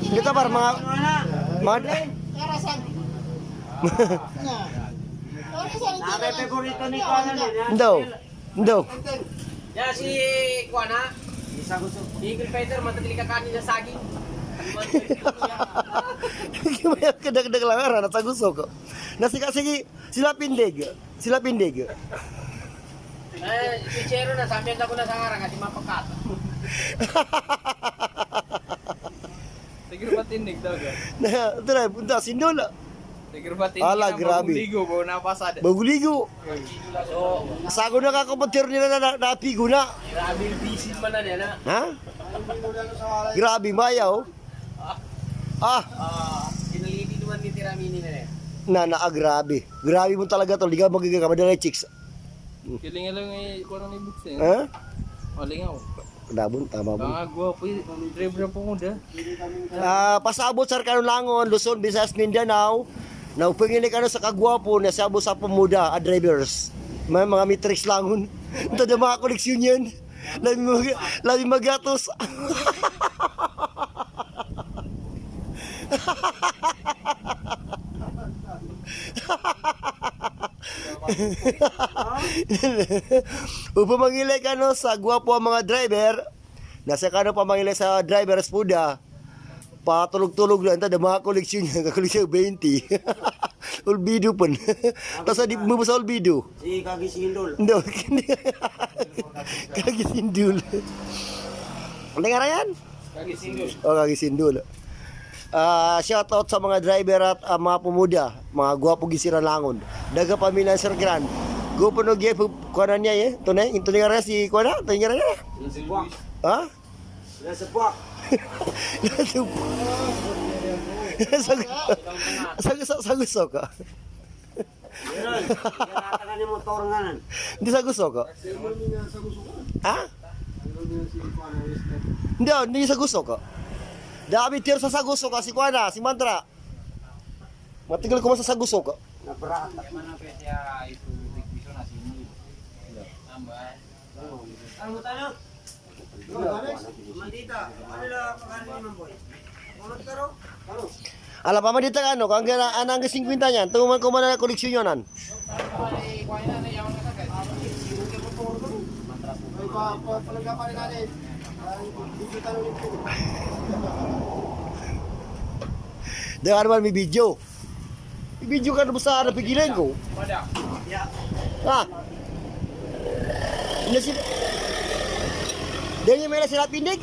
Kita par mga Karasan. Nabe favorito ni Kuana niya. Ndo. Ya si Kuana. Eagle Fighter matadili ka kanin na saging. Gimana kedag-kedag langaran at saguso ko. Nasi kasi sila pindig. Si Chero na sambihan ako na sa ngarang kasi mapakata. Siguro ba tinig daw ga? Nah, ito na, punta sindol. Siguro ba tinig Ala, ang grabe. baguligo ba napasada? Baguligo. Sago na kakapatir nila na napigo na. Grabe yung visit man na niya na. Ha? Grabe mayaw. Kinaliti naman ni Tiramini na niya. Grabe. Grabe mo talaga to. Di ka magiging kamadala chicks. Kiling lang ay kuno ni Books eh. Ha? Malingaw. Dabon, tama mo. Ang agwa po, driver po mo da. Pasabot sa Arcano Langon, Luzon, Visayas, Mindanao. Naupingin ka sa kagwapo na sabot sa pemuda, drivers. May mga matrix langon. Ito na mga koleksyon yan. Labi magatos. Upang mangilay ka no, sa gwapo ang mga driver. Nasa kano pa mangilay sa drivers puda. Patulog-tulog lang, ito mga koleksyon niya, koleksyon 20. Olbido pun. Tapos di mo sa olbido. Si Kagisindol. No, kagisindul. Ano nga yan? Kagisingol. Kagisindul. Shout out sa mga driver at mga pemuda, mga gwapo gisiran langon. Daga pamilya Sir Gran. Go po no giye kuana niya eh. Tunay, ito nga si kuana, ito nga na. Ha? Nasa buwak. Saguso ka. Yan. Yan ni motor nganan. Hindi saguso ka. Ha? Hindi saguso ka. Dami tier sa saguso ka si kuana, si Mantra. Matigal ko sa saguso ka. Nabrata. Mana pe siya itu dikbiso na sini. Tambah. Ano tayo? Mandita. Ano la pagani ni Mamboy? Ulot karo? Ano? Ala pa man dito ano, kang anang 50 niyan, tuman ko man na koleksyon yonan. Dengan naman may video. May video ka na sa napigilan ko. Ha? Hindi sila. Dahil may sila pindig.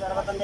Sarapatan